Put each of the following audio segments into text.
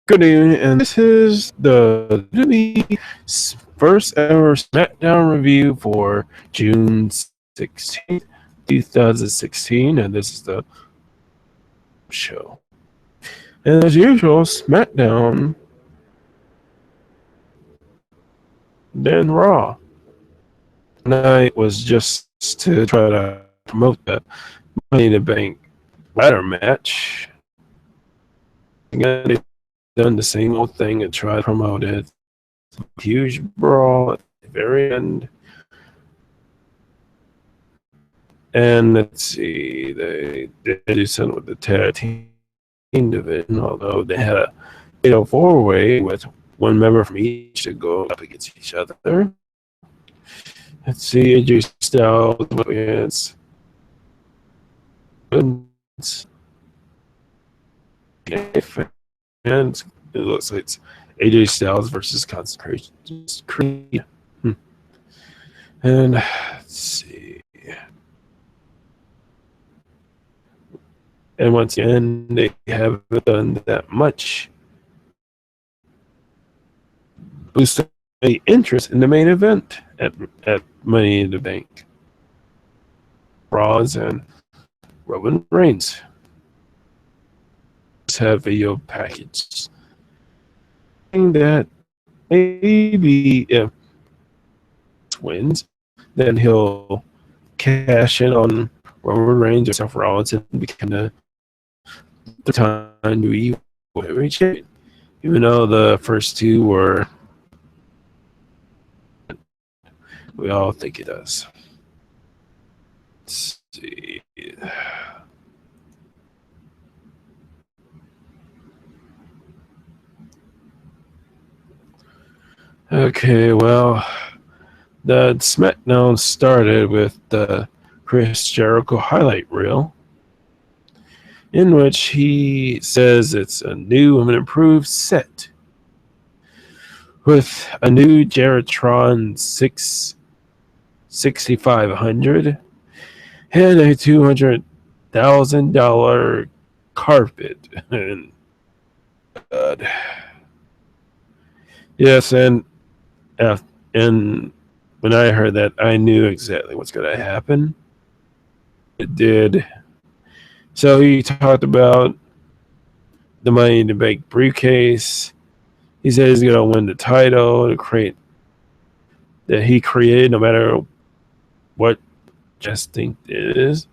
Good evening, and this is the WWE's first ever Smackdown review for June 16th, 2016, and this is the show. And as usual, Smackdown, then Raw. Tonight was just to try to promote the Money in the Bank ladder match. Again, they've done the same old thing and tried to promote it. Huge brawl at the very end. And let's see, they did do something with the tag team division, although they had a fatal four-way with one member from each to go up against each other. Let's see, AJ Styles against and it looks like it's AJ Styles versus Concentration Creed. And let's see. And once again, they haven't done that much. Boost the interest in the main event at Money in the Bank. Rollins and Roman Reigns have video package that maybe if wins, then he'll cash in on Roman Reigns or Seth Rollins and become the time WWE Heavyweight Champion. Even though the first two were, we all think it does. Let's see. Okay, well, the Smackdown started with the Chris Jericho highlight reel, in which he says it's a new and improved set with a new Geratron 6500 and a $200,000 carpet. And God. Yes, and when I heard that, I knew exactly what's going to happen. It did. So he talked about the Money in the Bank briefcase. He said he's going to win the title that he created, no matter what Justin is.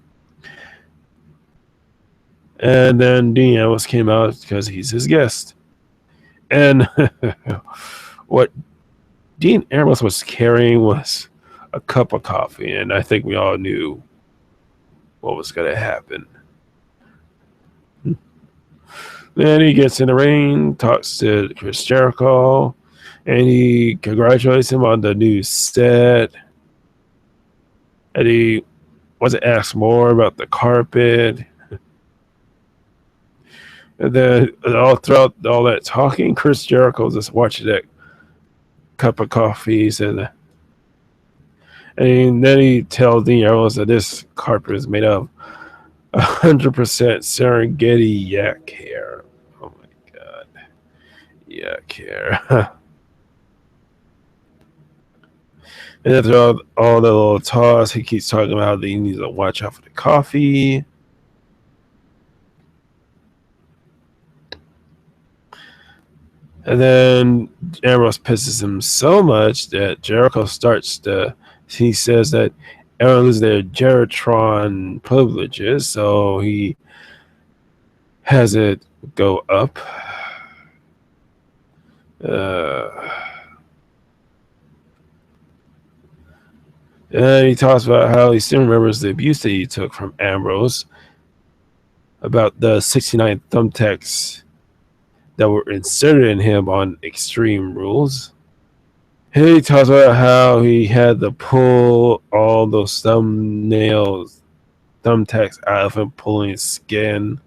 And then Dean Ambrose came out because he's his guest. And what Dean Ambrose was carrying was a cup of coffee, and I think we all knew what was going to happen. Then he gets in the ring, talks to Chris Jericho, and he congratulates him on the new set. And he wasn't asked more about the carpet. And then all throughout all that talking, Chris Jericho just watching that cup of coffee. And then he tells Dean Ambrose that this carpet is made of 100% Serengeti yak hair. Oh my God. Yak hair. And after all the little toss, he keeps talking about how he needs to watch out for the coffee. And then Ambrose pisses him so much that Jericho he says that everyone loses their Geratron privileges, so he has it go up. And he talks about how he still remembers the abuse that he took from Ambrose about the 69 thumbtacks that were inserted in him on Extreme Rules. And he talks about how he had to pull all those thumbtacks out of him, pulling his skin.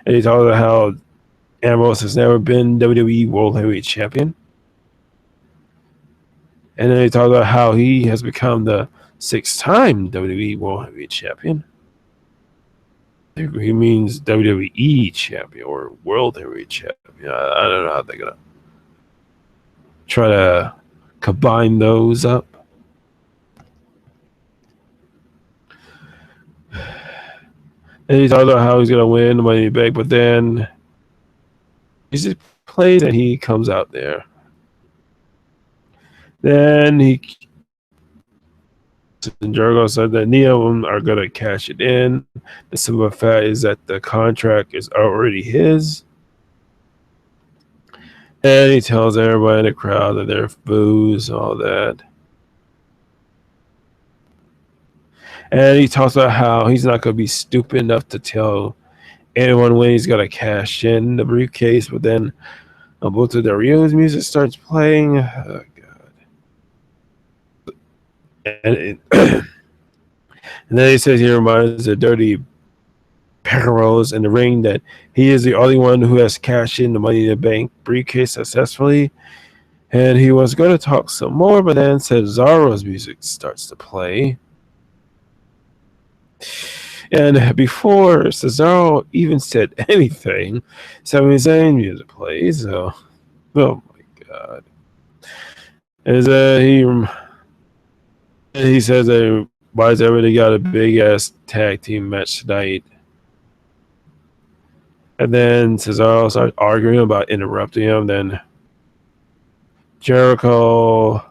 And he talks about how Ambrose has never been WWE World Heavyweight Champion. And then he talks about how he has become the 6-time WWE World Heavyweight Champion. He means WWE champion or World Heavyweight champion. I don't know how they're gonna try to combine those up. And he talks about how he's gonna win the Money in the Bank, but then he just plays and he comes out there. Then Jericho said that neither of them are gonna cash it in. The simple fact is that the contract is already his. And he tells everybody in the crowd that they're fools and all that. And he talks about how he's not going to be stupid enough to tell anyone when he's going to cash in the briefcase. But then both of the Rio's music starts playing. Oh, God. And then he says he reminds the Dirty Perros in the ring that he is the only one who has cashed in the Money in the Bank briefcase successfully. And he was going to talk some more, but then Cesaro's music starts to play. And before Cesaro even said anything, Sami Zayn music plays. So, oh my God! As he says that why has everybody got a big ass tag team match tonight? And then Cesaro starts arguing about interrupting him. Then Jericho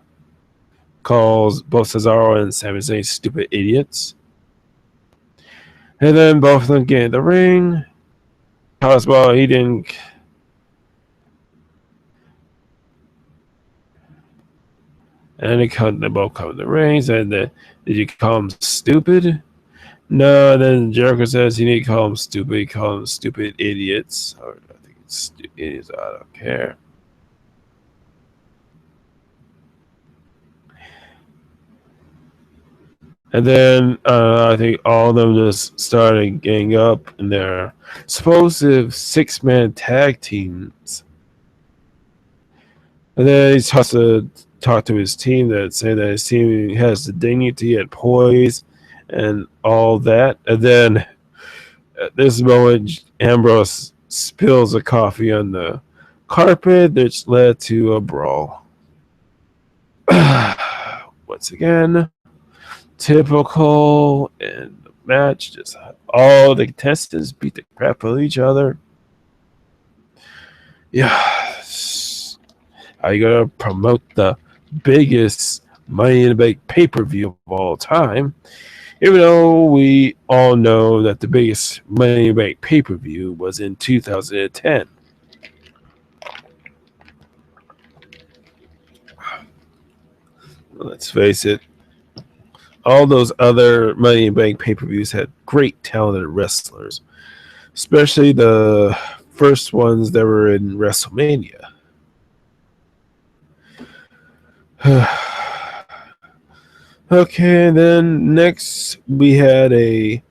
calls both Cesaro and Sami Zayn stupid idiots. And then both of them get in the ring. Talks about he didn't. And they both come in the ring. Said that, did you call him stupid? No. Then Jericho says he didn't call him stupid. He called them stupid idiots. Or I think it's stupid idiots. I don't care. And then I think all of them just started getting up in their supposed 6-man tag teams. And then he has to talk to his team that say that his team has the dignity and poise and all that. And then at this moment, Ambrose spills the coffee on the carpet, which led to a brawl. Once again, typical in the match, just all the contestants beat the crap out of each other. Yeah, how you gonna promote the biggest Money in the Bank pay-per-view of all time? Even though we all know that the biggest Money in the Bank pay-per-view was in 2010. Let's face it, all those other Money in the Bank pay-per-views had great talented wrestlers, especially the first ones that were in WrestleMania. Okay, then next we had a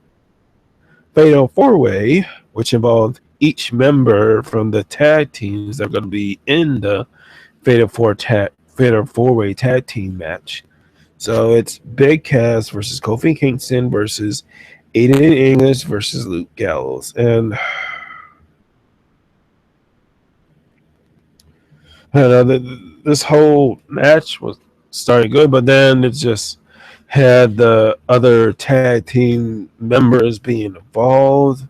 Fatal 4-Way, which involved each member from the tag teams that are going to be in the Fatal 4-Way tag team match. So it's Big Cass versus Kofi Kingston versus Aiden English versus Luke Gallows. And this whole match was started good, but then it just had the other tag team members being involved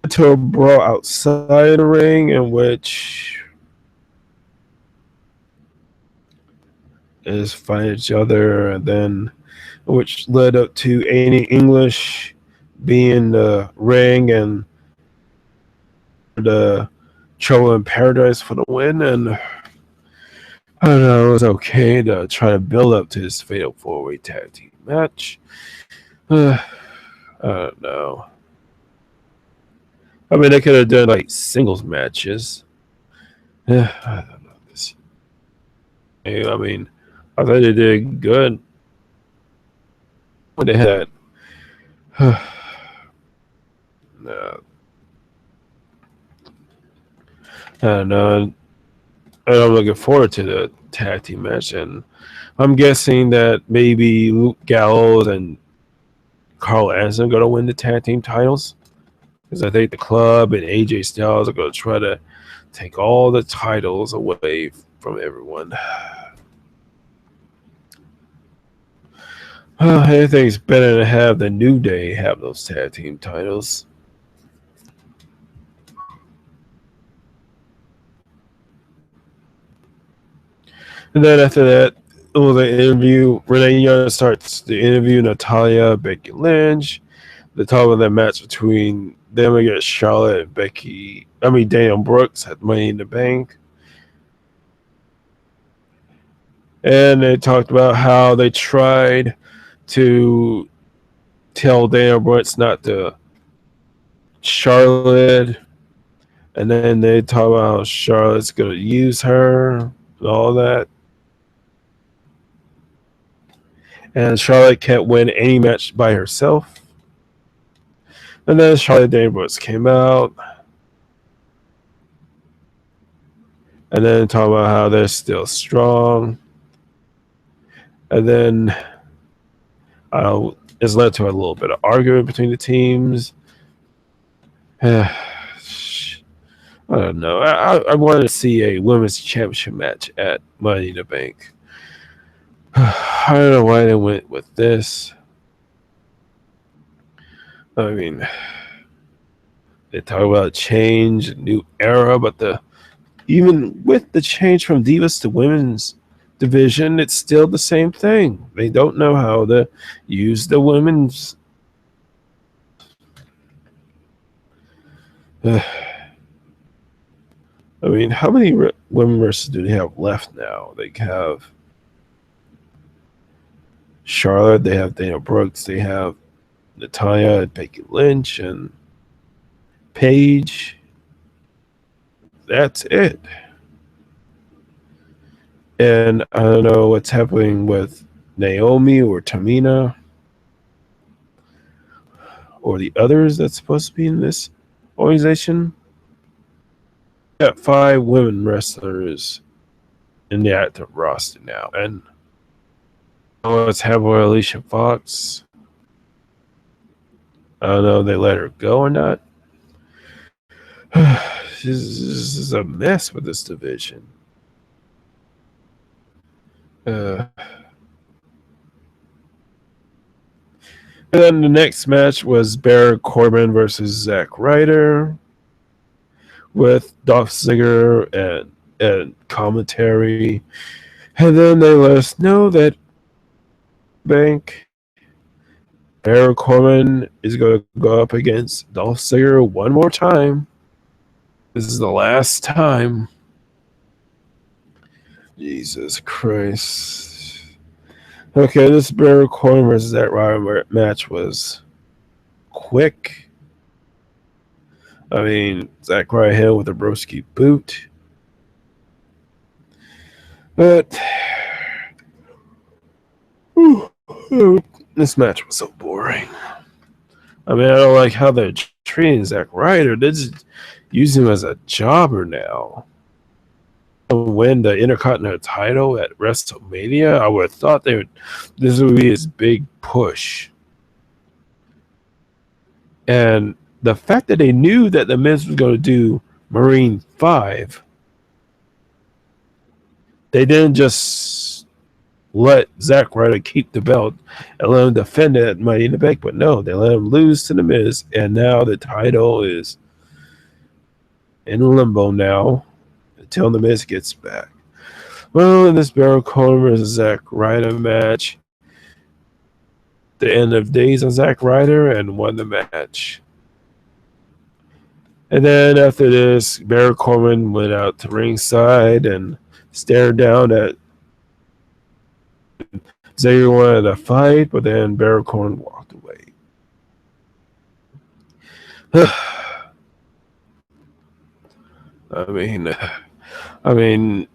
to a brawl outside the ring in which is fighting each other, and then which led up to Aiden English being the ring and the Trouble in Paradise for the win. And I don't know, it was okay to try to build up to this Fatal 4-Way tag team match. I don't know. I mean, they could have done like singles matches. Yeah, I don't know this. I mean, I thought they did good when they had that. No. I don't know. And I'm looking forward to the tag team match, and I'm guessing that maybe Luke Gallows and Carl Anderson going to win the tag team titles? Because I think the club and AJ Styles are going to try to take all the titles away from everyone. I think it's better to have the New Day have those tag team titles. And then after that, the interview. Renee Young starts the interview. Natalya, Becky Lynch. The top of that match between them against Charlotte and Daniel Brooks at Money in the Bank. And they talked about how they tried to tell Daniel Brooks not to Charlotte. And then they talk about how Charlotte's going to use her and all that. And Charlotte can't win any match by herself. And then Charlotte Daniel Brooks came out. And then talk about how they're still strong. And then it's led to a little bit of argument between the teams. I don't know. I wanted to see a women's championship match at Money in the Bank. I don't know why they went with this. I mean, they talk about change, new era, but even with the change from Divas to women's division, it's still the same thing. They don't know how to use the women's. I mean, how many women wrestlers do they have left now? They have Charlotte, they have Dana Brooks, they have Natalya, Becky Lynch, and Paige. That's it. And I don't know what's happening with Naomi or Tamina or the others that's supposed to be in this organization. Got 5 women wrestlers in the active roster now. And what's happening with Alicia Fox? I don't know if they let her go or not. This is a mess with this division. And then the next match was Baron Corbin versus Zack Ryder with Dolph Ziggler and commentary. And then they let us know that Baron Corbin is going to go up against Dolph Ziggler one more time. This is the last time. Jesus Christ. Okay, this Baron Corbin versus Zack Ryder match was quick. I mean, Zack Ryder hit with a broski boot. But this match was so boring. I mean, I don't like how they're treating Zack Ryder. They just use him as a jobber now. Win the Intercontinental title at WrestleMania, I would have thought this would be his big push. And the fact that they knew that The Miz was going to do Marine 5, they didn't just let Zack Ryder keep the belt and let him defend it at Money in the Bank, but no, they let him lose to The Miz, and now the title is in limbo now until The Miz gets back. Well, in this Baron Corbin versus Zack Ryder match, the end of days on Zack Ryder and won the match. And then after this, Baron Corbin went out to ringside and stared down at Ziggler wanted a fight, but then Baron Corbin walked away. I mean,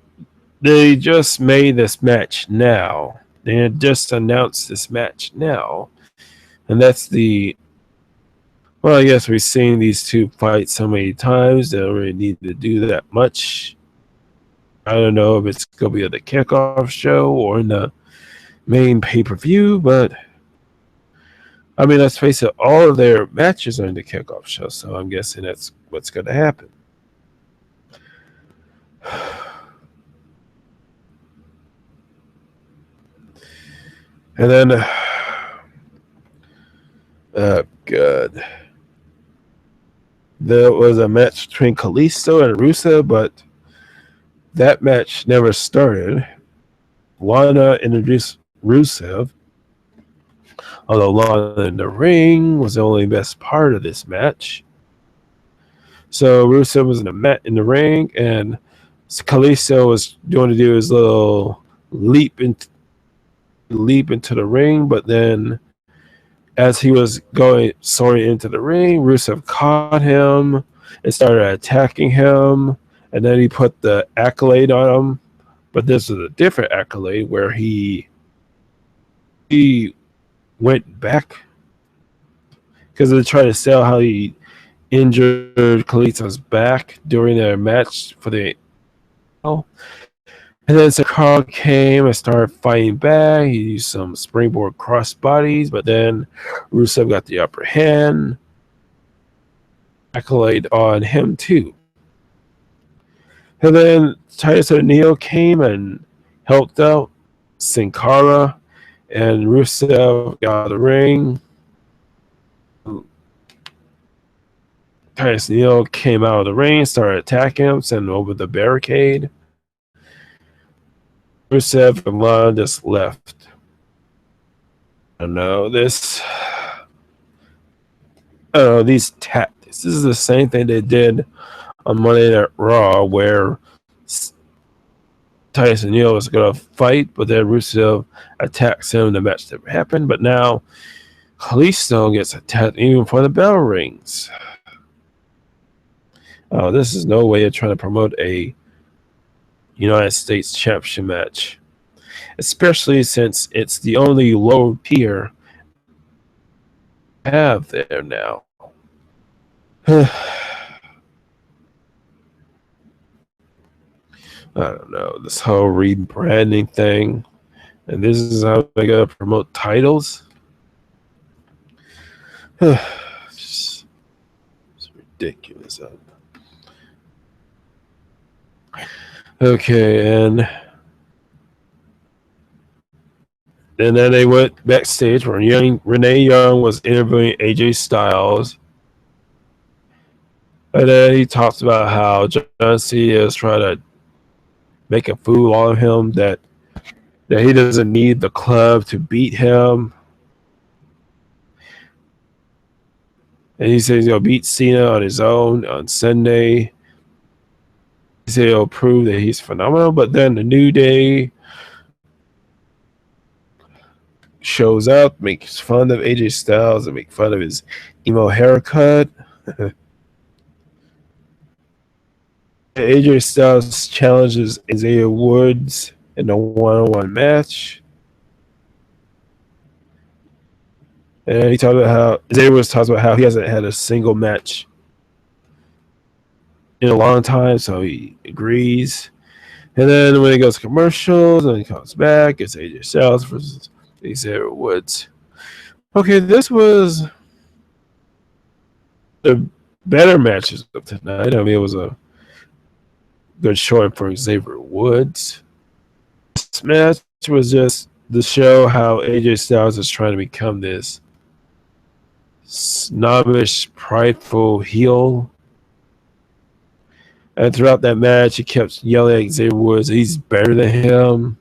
they just made this match now. They had just announced this match now. And that's well, I guess we've seen these two fight so many times, they don't really need to do that much. I don't know if it's going to be at the kickoff show or in the main pay-per-view, but I mean, let's face it, all of their matches are in the kickoff show, so I'm guessing that's what's going to happen. And then, good. There was a match between Kalisto and Rusev, but that match never started. Lana introduced Rusev, although Lana in the ring was the only best part of this match. So Rusev was in the ring, and Kalisto was going to do his little leap into the ring, but then as he was soaring into the ring, Rusev caught him and started attacking him, and then he put the accolade on him. But this was a different accolade where he went back because they tried to sell how he injured Kalisto's back during their match for the. And then Sakara came and started fighting back. He used some springboard crossbodies, but then Rusev got the upper hand. Accolade on him too. And then Titus O'Neil came and helped out Sin Cara, and Rusev got out of the ring. Titus O'Neil came out of the ring, started attacking him, sending him over the barricade. Rusev and Lana just left. I don't know, these tactics. This is the same thing they did on Monday Night Raw, where Titus O'Neil was going to fight, but then Rusev attacks him. The match never happened, but now Kalisto gets attacked even before the bell rings. Oh, this is no way of trying to promote a United States Championship match, especially since it's the only low tier I have there now. I don't know, this whole rebranding thing, and this is how they gotta promote titles. It's ridiculous. Okay, and then they went backstage where Renee Young was interviewing AJ Styles. And then he talks about how John Cena is trying to make a fool out of him, that he doesn't need the club to beat him. And he says he'll beat Cena on his own on Sunday. He said he'll prove that he's phenomenal, but then the New Day shows up, makes fun of AJ Styles and make fun of his emo haircut. AJ Styles challenges Isaiah Woods in a one-on-one match. And he talked about how Isaiah Woods talks about how he hasn't had a single match in a long time, so he agrees. And then when he goes to commercials and he comes back, it's AJ Styles versus Isaiah Woods. Okay, this was the better matches of tonight. I mean, it was a good showing for Xavier Woods. This match was just to show how AJ Styles is trying to become this snobbish, prideful heel. And throughout that match, he kept yelling at Xavier Woods, he's better than him.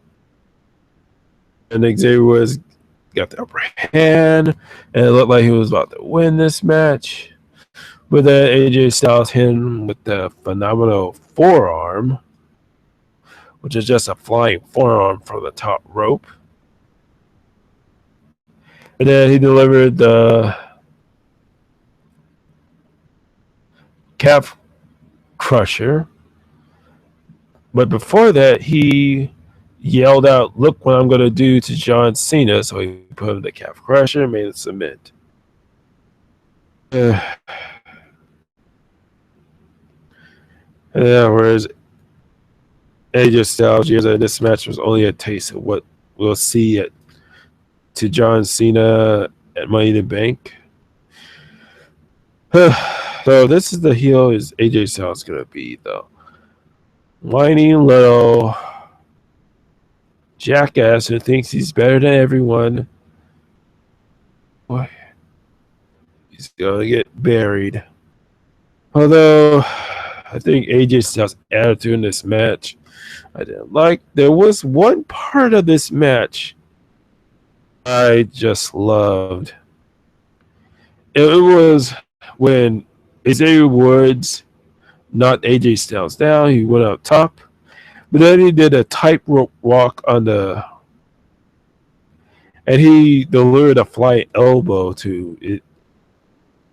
And Xavier Woods got the upper hand, and it looked like he was about to win this match. But then AJ Styles hit him with the phenomenal forearm, which is just a flying forearm from the top rope. And then he delivered the calf crusher. But before that, he yelled out, "Look what I'm going to do to John Cena." So he put him in the calf crusher and made it submit. Whereas AJ Styles years that this match was only a taste of what we'll see to John Cena at Money in the Bank. So this is the heel is AJ Styles gonna be though. Whiny little jackass who thinks he's better than everyone. Boy, he's gonna get buried. Although I think AJ Styles' attitude in this match I didn't like. There was one part of this match I just loved. It was when Xavier Woods knocked AJ Styles down. He went up top, but then he did a tightrope walk on the, and he delivered a flying elbow to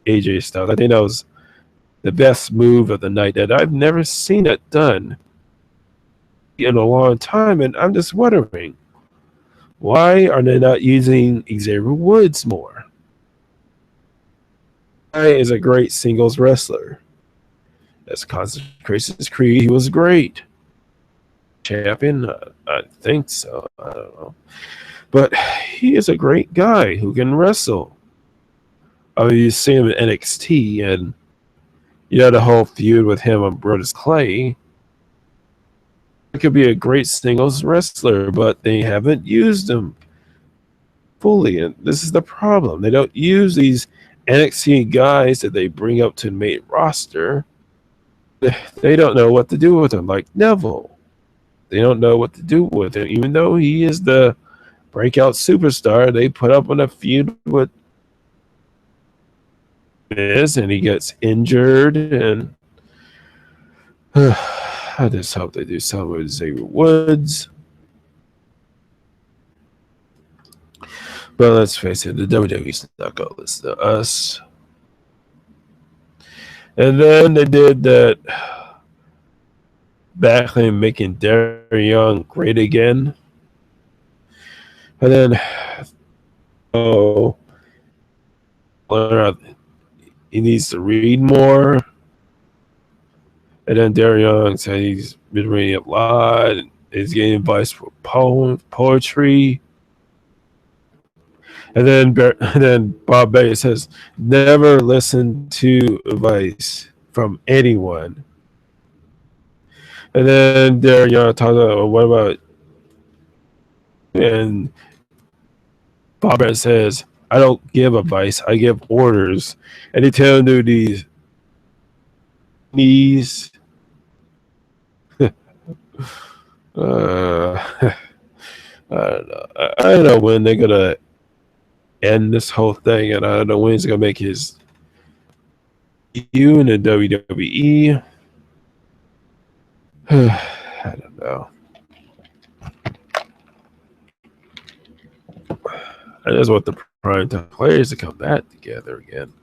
AJ Styles. I think that was the best move of the night that I've never seen it done in a long time, and I'm just wondering, why are they not using Xavier Woods more? Guy is a great singles wrestler. That's Consecration's Creed. He was great. Champion? I think so. I don't know. But he is a great guy who can wrestle. I mean, you see him in NXT, and you had a whole feud with him on Brodus Clay. He could be a great singles wrestler, but they haven't used him fully. And this is the problem. They don't use these NXT guys that they bring up to the main roster. They don't know what to do with him, like Neville. They don't know what to do with him, even though he is the breakout superstar. They put up on a feud with Miz, and he gets injured. And I just hope they do something with Xavier Woods. But let's face it, the WWE's not going to listen to us. And then they did that backlash making Darren Young great again. And then, he needs to read more. And then Darren Young said he's been reading a lot. And he's getting advice for poetry. And then Bob Bates says, never listen to advice from anyone. And then Darren Young talks about, what about, and Bob Bates says, I don't give advice, I give orders. And he tells him to do these I don't know. I don't know when they're gonna end this whole thing, and I don't know when he's gonna make his debut in the WWE. I don't know. I just want the primetime players to come back together again.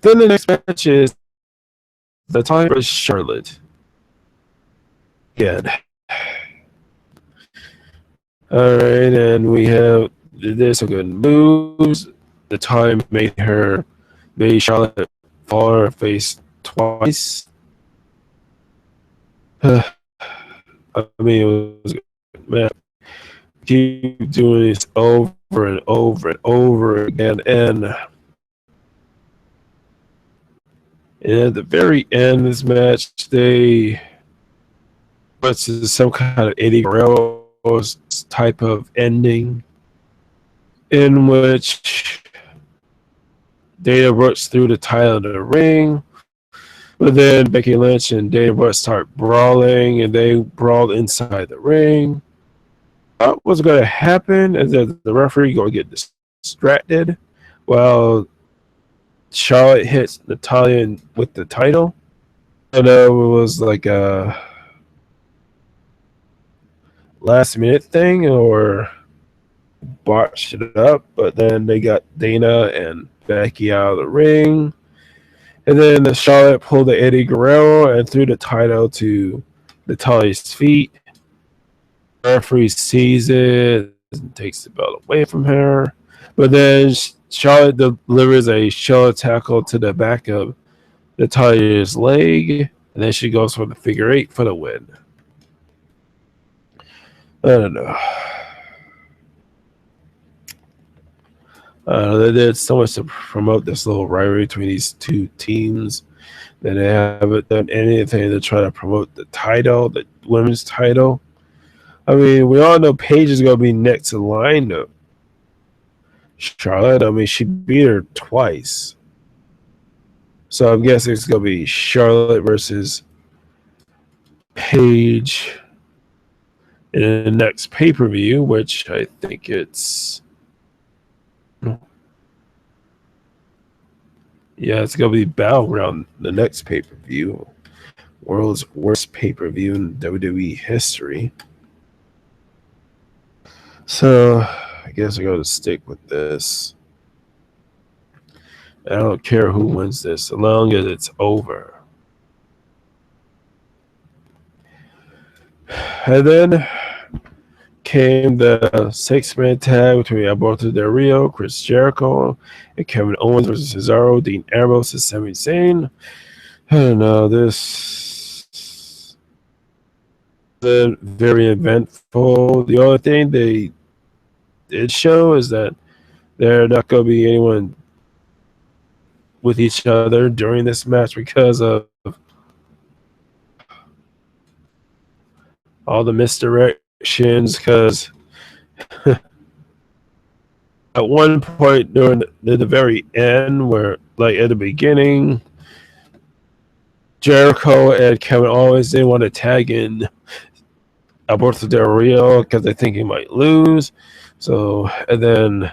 Then the next match is the time for Charlotte. Again. All right, and we have this some good moves. The time made Charlotte fall on her face twice. I mean, it was man. Keep doing this over and over and over again, and at the very end of this match, they went to some kind of Eddie Guerrero type of ending in which Dana Brooks threw the title in the ring, but then Becky Lynch and Dana Brooks start brawling, and they brawled inside the ring. What was going to happen is that the referee going to get distracted while Charlotte hits Natalya with the title. I know it was like a last minute thing or botched it up, but then they got Dana and Becky out of the ring, and then the Charlotte pulled the Eddie Guerrero and threw the title to Natalya's feet. The referee sees it and takes the belt away from her, but then Charlotte delivers a shoulder tackle to the back of Natalya's leg, and then she goes for the figure eight for the win. I don't know. They did so much to promote this little rivalry between these two teams that they haven't done anything to try to promote the title, the women's title. I mean, we all know Paige is going to be next in line to Charlotte. I mean, she beat her twice. So I'm guessing it's going to be Charlotte versus Paige in the next pay-per-view, which I think it's... Yeah, it's going to be Battleground, the next pay-per-view. World's worst pay-per-view in WWE history. So I guess I'm going to stick with this. I don't care who wins this, as long as it's over. And then came the six-man tag between Alberto Del Rio, Chris Jericho, and Kevin Owens versus Cesaro, Dean Ambrose, and Sami Zayn. I don't know, this is very eventful. The only thing they did show is that there not going to be anyone with each other during this match because of all the misdirections. Because at one point during the very end, where like at the beginning, Jericho and Kevin Owens didn't want to tag in Alberto Del Rio because they think he might lose. So, and then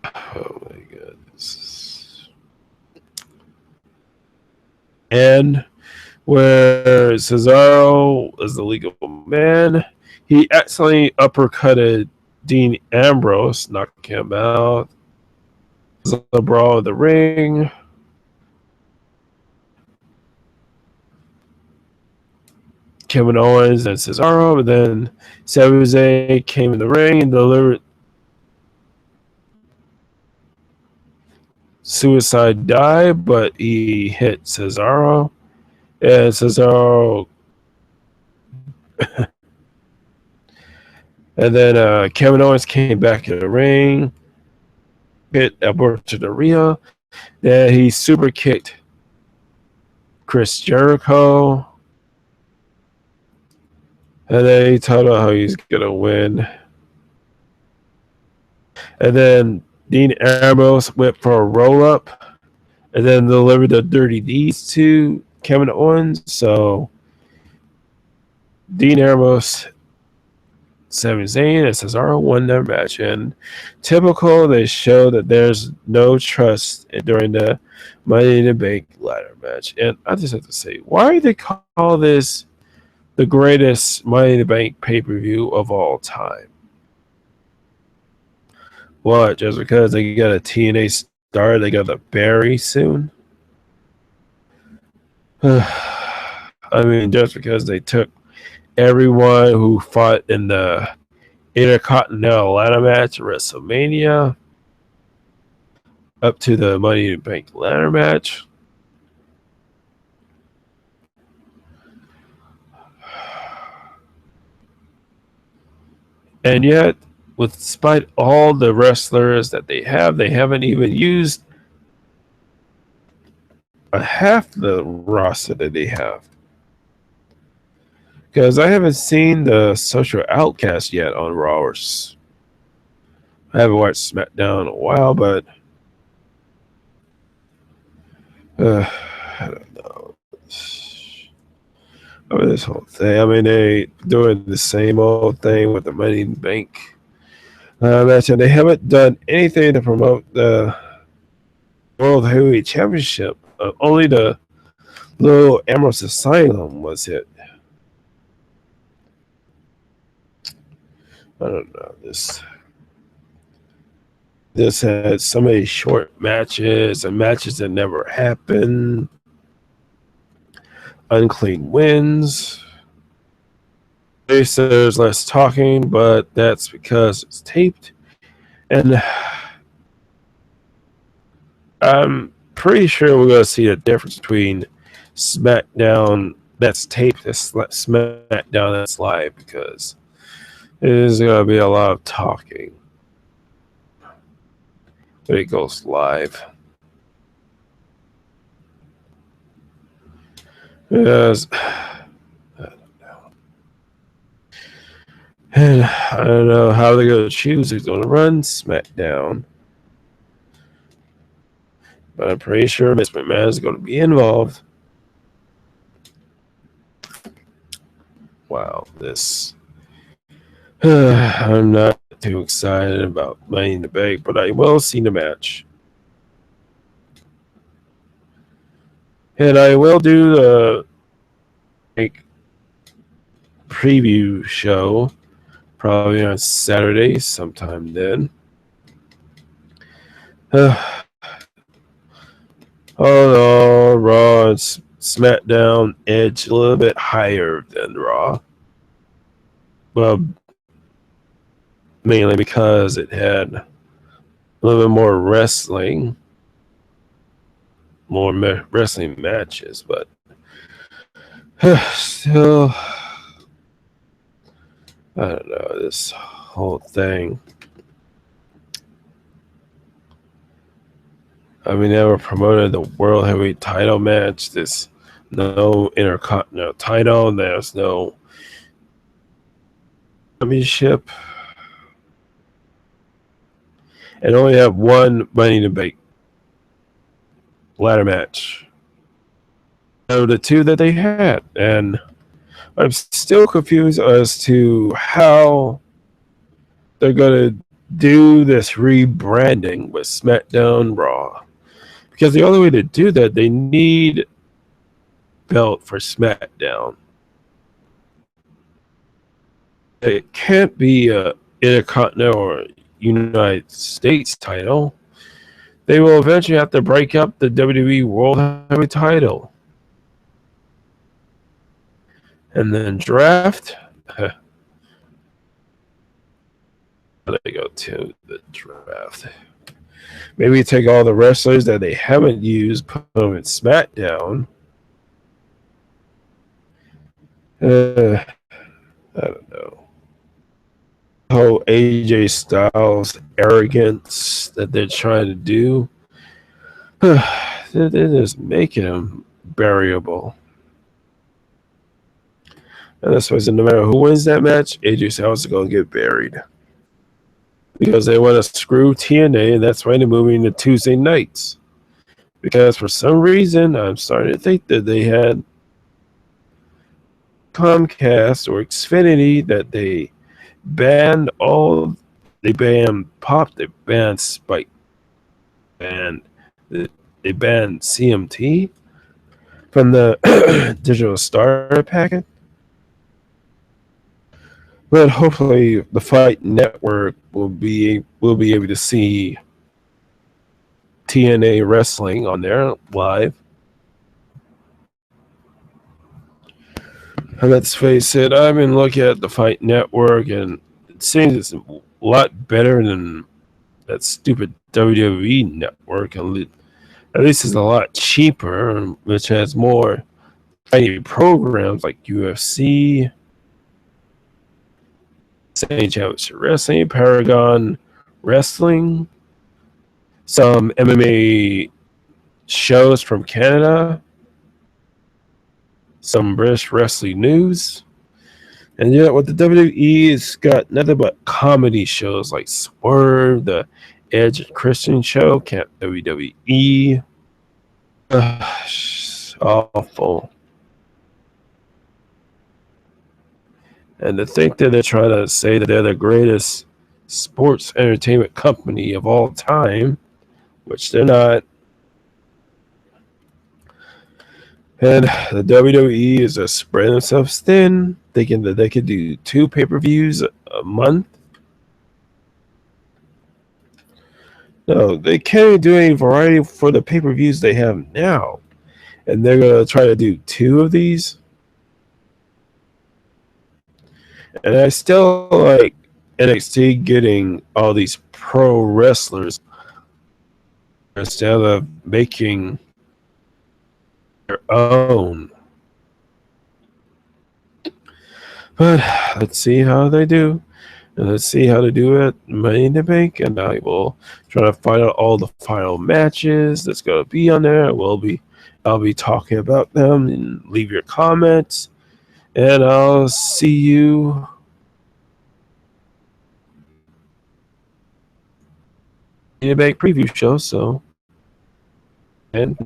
oh my goodness. And where Cesaro is the legal man, he accidentally uppercutted Dean Ambrose, knocked him out. The brawl in the ring. Kevin Owens and Cesaro, and then Sami Zayn came in the ring and delivered suicide dive, but he hit Cesaro, and Cesaro, and then Kevin Owens came back in the ring, hit Alberto Del Rio, then he super kicked Chris Jericho, and then he told him how he's gonna win, and then Dean Ambrose went for a roll up and then delivered the Dirty Deeds to Kevin Owens. So Dean Ambrose, Sami Zayn, and Cesaro won their match. And typical, they show that there's no trust during the Money in the Bank ladder match. And I just have to say, why do they call this the greatest Money in the Bank pay-per-view of all time? What? Just because they got a TNA star they got to bury soon? I mean, just because they took everyone who fought in the Intercontinental ladder match at WrestleMania up to the Money in the Bank ladder match. And yet, despite all the wrestlers that they haven't even used a half the roster that they have. Because I haven't seen the Social Outcast yet on Raw. I haven't watched Smackdown in a while, but I don't know. I mean, this whole thing. I mean, they doing the same old thing with the Money in the Bank match, and they haven't done anything to promote the World Heavyweight Championship. Only the little Ambrose Asylum was hit. I don't know. This had so many short matches and matches that never happened. Unclean wins. They said there's less talking, but that's because it's taped. And I'm pretty sure we're going to see a difference between SmackDown that's taped and SmackDown that's live, because It is going to be a lot of talking when it goes live. Yes. And I don't know how they're going to choose who's going to run Smackdown. But I'm pretty sure Miss McMahon is going to be involved. Wow, this. I'm not too excited about Money in the Bank, but I will see the match. And I will do the preview show probably on Saturday sometime then. Oh no, Raw and SmackDown edge a little bit higher than Raw. Well, mainly because it had a little bit more wrestling, more wrestling matches, but still, I don't know, this whole thing. I mean, they were promoted the World Heavyweight title match. There's no Intercontinental title. There's no championship. And only have one Money in the Bank ladder match out of the two that they had. And I'm still confused as to how they're going to do this rebranding with SmackDown Raw. Because the only way to do that, they need belt for SmackDown. It can't be a Intercontinental or United States title. They will eventually have to break up the WWE World Heavyweight title. And then draft. They go to the draft. Maybe take all the wrestlers that they haven't used, put them in SmackDown. I don't know. The whole AJ Styles arrogance that they're trying to do, they're just making him buriable. And that's why no matter who wins that match, AJ Styles is going to get buried. Because they want to screw TNA, and that's why they're moving to Tuesday nights. Because for some reason, I'm starting to think that they had Comcast or Xfinity that they banned Pop, they banned Spike, and they banned CMT from the digital starter packet. But hopefully the Fight Network will be able to see TNA wrestling on there live. And let's face it, I've been looking at the Fight Network, and it seems it's a lot better than that stupid WWE network. At least it's a lot cheaper, which has more fighting programs like UFC, St. Championship Wrestling, Paragon Wrestling, some MMA shows from Canada, some British Wrestling News. And yet with the WWE, it's got nothing but comedy shows like Swerve, the Edge and Christian show, Camp WWE. Awful. And to think that they're trying to say that they're the greatest sports entertainment company of all time, which they're not. And the WWE is just spreading themselves thin, thinking that they could do 2 pay-per-views a month. No, they can't do any variety for the pay-per-views they have now. And they're going to try to do 2 of these. And I still like NXT getting all these pro wrestlers instead of making their own. But let's see how they do. And let's see how to do it. Money in the Bank, and I will try to find out all the final matches that's gonna be on there. I'll be talking about them, and leave your comments, and I'll see you in the Bank preview show. So, and